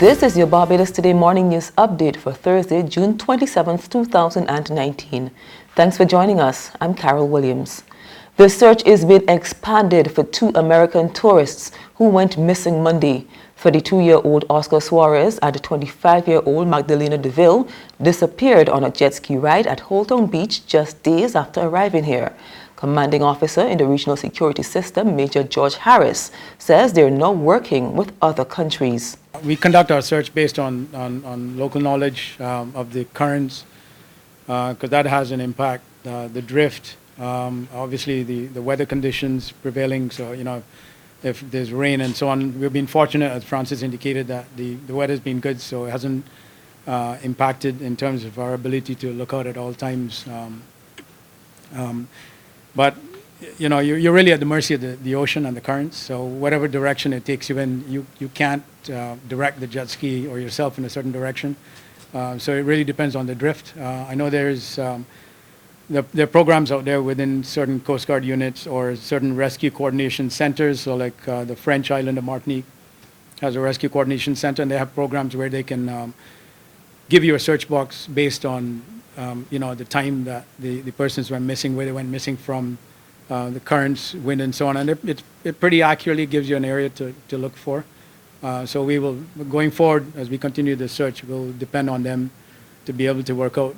This is your Barbados Today morning news update for Thursday, June 27, 2019. Thanks for joining us. I'm Carol Williams. The search is being expanded for two American tourists who went missing Monday. 32-year-old Oscar Suarez and 25-year-old Magdalena DeVille disappeared on a jet ski ride at Holton Beach just days after arriving here. Commanding officer in the regional security system, Major George Harris, says they're now working with other countries. We conduct our search based on local knowledge of the currents, because that has an impact. The drift, obviously the weather conditions prevailing, so if there's rain and so on. We've been fortunate, as Francis indicated, that the weather's been good, so it hasn't impacted in terms of our ability to look out at all times. But you're really at the mercy of the ocean and the currents. So whatever direction it takes you in, you can't direct the jet ski or yourself in a certain direction. So it really depends on the drift. I know there are programs out there within certain Coast Guard units or certain rescue coordination centers. So like the French island of Martinique has a rescue coordination center, and they have programs where they can give you a search box based on the time that the persons went missing, where they went missing from, the currents, wind, and so on. And it pretty accurately gives you an area to look for. So we will, going forward, as we continue the search, will depend on them to be able to work out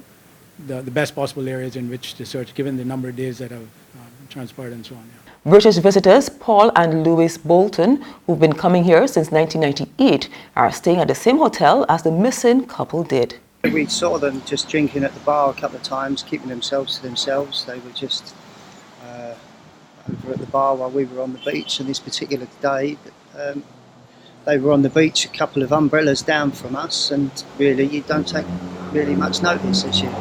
the best possible areas in which to search, given the number of days that have transpired and so on. Yeah. British visitors Paul and Louis Bolton, who've been coming here since 1998, are staying at the same hotel as the missing couple did. We saw them just drinking at the bar a couple of times, keeping themselves to themselves. They were just over at the bar while we were on the beach. And this particular day, they were on the beach, a couple of umbrellas down from us, and really you don't take really much notice as you're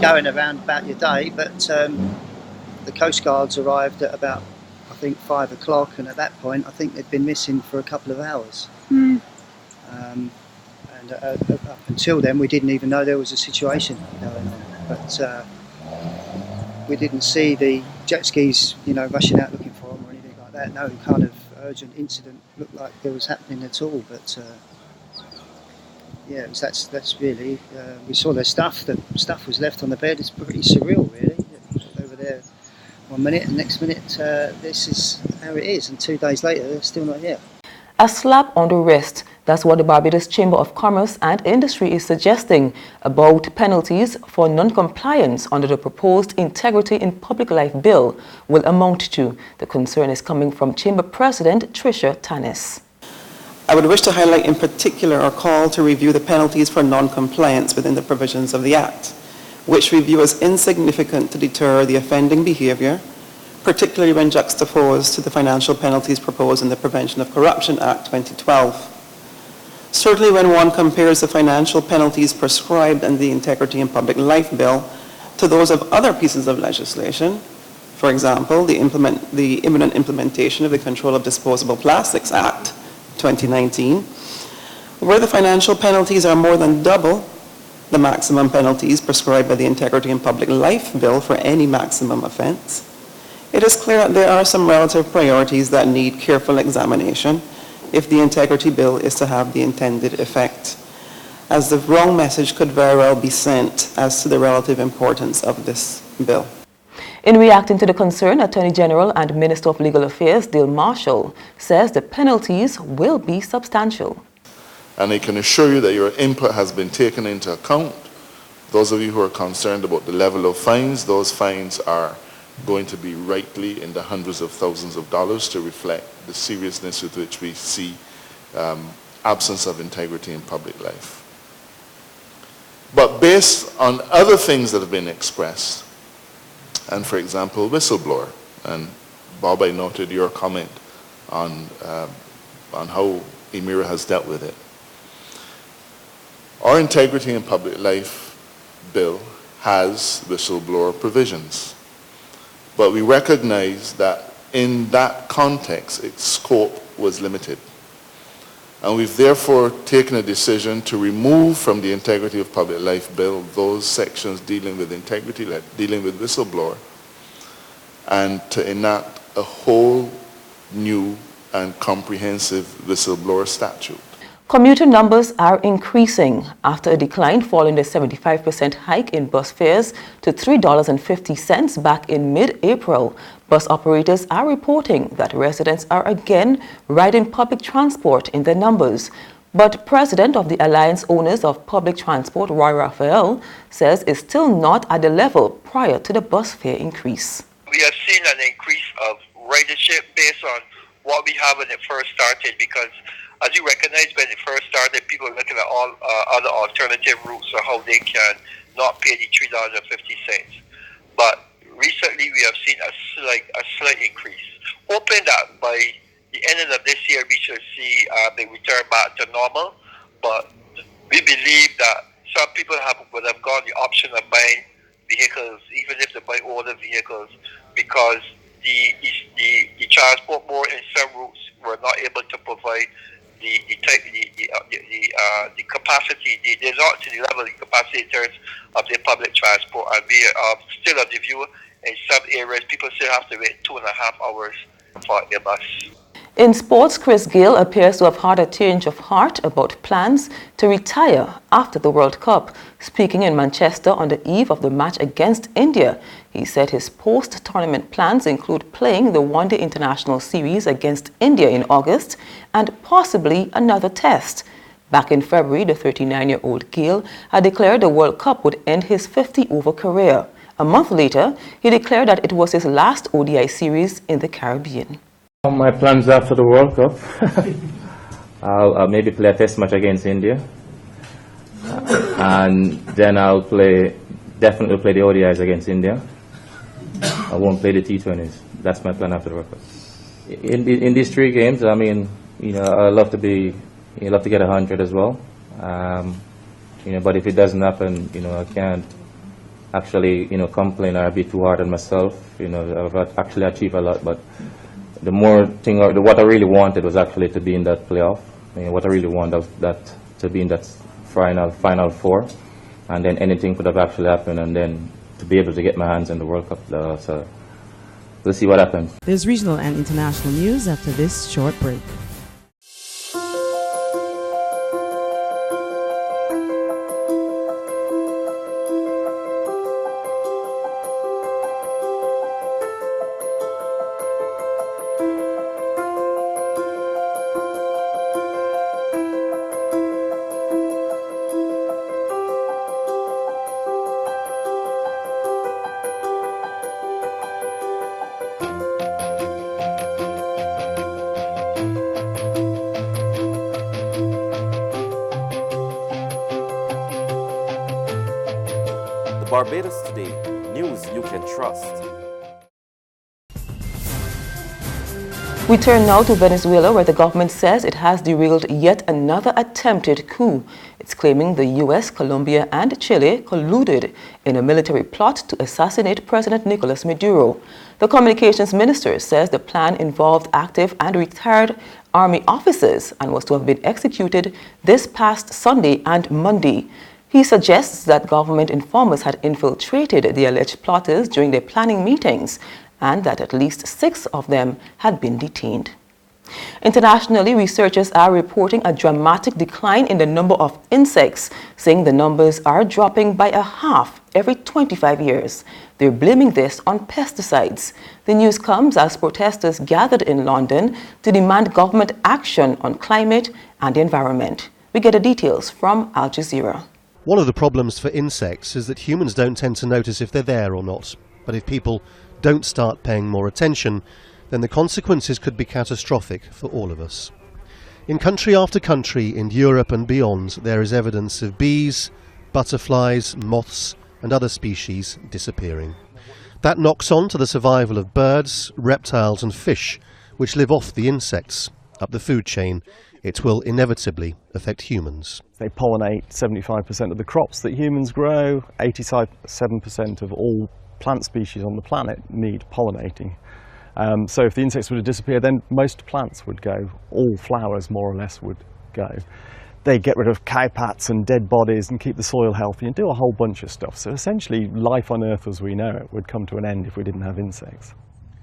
going around about your day. But the Coast Guards arrived at about, I think, 5 o'clock, and at that point I think they'd been missing for a couple of hours. And up until then we didn't even know there was a situation going on. But we didn't see the jet skis rushing out looking for them or anything like that. No kind of urgent incident looked like there was happening at all. But yeah, that's really, we saw their stuff. The stuff was left on the bed. It's pretty surreal, really. They were there 1 minute and next minute this is how it is, and 2 days later they're still not here. A slap on the wrist. That's what the Barbados Chamber of Commerce and Industry is suggesting about penalties for non-compliance under the proposed Integrity in Public Life Bill will amount to. The concern is coming from Chamber President Tricia Tannis. I would wish to highlight in particular our call to review the penalties for non-compliance within the provisions of the Act, which we view as insignificant to deter the offending behaviour, particularly when juxtaposed to the financial penalties proposed in the Prevention of Corruption Act 2012. Certainly when one compares the financial penalties prescribed in the Integrity in Public Life Bill to those of other pieces of legislation, for example, the imminent implementation of the Control of Disposable Plastics Act 2019, where the financial penalties are more than double the maximum penalties prescribed by the Integrity in Public Life Bill for any maximum offence, it is clear that there are some relative priorities that need careful examination if the Integrity Bill is to have the intended effect, as the wrong message could very well be sent as to the relative importance of this bill. In reacting to the concern, Attorney General and Minister of Legal Affairs Dale Marshall says the penalties will be substantial. And I can assure you that your input has been taken into account. Those of you who are concerned about the level of fines, those fines are going to be rightly in the hundreds of thousands of dollars to reflect the seriousness with which we see absence of integrity in public life. But based on other things that have been expressed, and for example, whistleblower, and Bob, I noted your comment on how EMIRA has dealt with it. Our Integrity in Public Life Bill has whistleblower provisions. But we recognize that in that context, its scope was limited. And we've therefore taken a decision to remove from the Integrity of Public Life Bill those sections dealing with integrity, dealing with whistleblower, and to enact a whole new and comprehensive whistleblower statute. Commuter numbers are increasing after a decline following the 75% hike in bus fares to $3.50 back in mid-April. Bus operators are reporting that residents are again riding public transport in their numbers. But President of the Alliance Owners of Public Transport, Roy Raphael, says it's still not at the level prior to the bus fare increase. We have seen an increase of ridership based on what we have when it first started, because as you recognize, when it first started, people were looking at all other alternative routes or how they can not pay the $3.50. But recently we have seen a slight increase. Hoping that by the end of this year we should see the return back to normal. But we believe that some people would have gone the option of buying vehicles, even if they buy older vehicles, because the transport board in some routes were not able to provide the capacity. They're not to the level of capacity in terms of their public transport, and we are still of the view in some areas people still have to wait 2.5 hours for a bus. In sports, Chris Gayle appears to have had a change of heart about plans to retire after the World Cup. Speaking in Manchester on the eve of the match against India, he said his post-tournament plans include playing the one-day international series against India in August and possibly another test. Back in February, the 39-year-old Gayle had declared the World Cup would end his 50-over career. A month later, he declared that it was his last ODI series in the Caribbean. My plans after the World Cup, I'll maybe play a test match against India, and then I'll definitely play the ODIs against India. I won't play the T20s. That's my plan after the World Cup. In these 3 games, I mean, I love to get 100 as well. But if it doesn't happen, I can't actually, complain or be too hard on myself. I've actually achieved a lot, but what I really wanted was actually to be in that playoff. What I really wanted was to be in that final 4, and then anything could have actually happened, and then to be able to get my hands on the World Cup. So we'll see what happens. There's regional and international news after this short break. Barbados Today, news you can trust. We turn now to Venezuela, where the government says it has derailed yet another attempted coup. It's claiming the U.S., Colombia and Chile colluded in a military plot to assassinate President Nicolas Maduro. The communications minister says the plan involved active and retired army officers and was to have been executed this past Sunday and Monday. He suggests that government informers had infiltrated the alleged plotters during their planning meetings and that at least 6 of them had been detained. Internationally, researchers are reporting a dramatic decline in the number of insects, saying the numbers are dropping by a half every 25 years. They're blaming this on pesticides. The news comes as protesters gathered in London to demand government action on climate and the environment. We get the details from Al Jazeera. One of the problems for insects is that humans don't tend to notice if they're there or not. But if people don't start paying more attention, then the consequences could be catastrophic for all of us. In country after country in Europe and beyond, there is evidence of bees, butterflies, moths and other species disappearing. That knocks on to the survival of birds, reptiles and fish, which live off the insects. Up the food chain, it will inevitably affect humans. They pollinate 75% of the crops that humans grow. 87% of all plant species on the planet need pollinating. So if the insects were to disappear, then most plants would go. All flowers, more or less, would go. They get rid of cowpats and dead bodies and keep the soil healthy and do a whole bunch of stuff. So essentially, life on Earth as we know it would come to an end if we didn't have insects.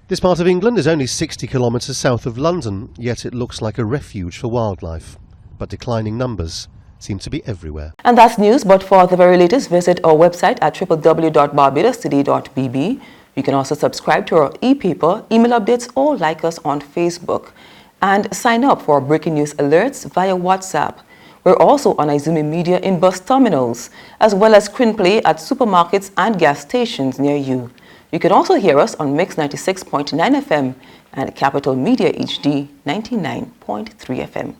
This part of England is only 60 kilometres south of London, yet it looks like a refuge for wildlife. but declining numbers seem to be everywhere. And that's news, but for the very latest, visit our website at www.barbadostoday.bb. You can also subscribe to our e-paper, email updates, or like us on Facebook. And sign up for breaking news alerts via WhatsApp. We're also on Izumi Media in bus terminals, as well as screen play at supermarkets and gas stations near you. You can also hear us on Mix 96.9 FM and Capital Media HD 99.3 FM.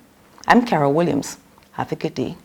I'm Carol Williams. Have a good day.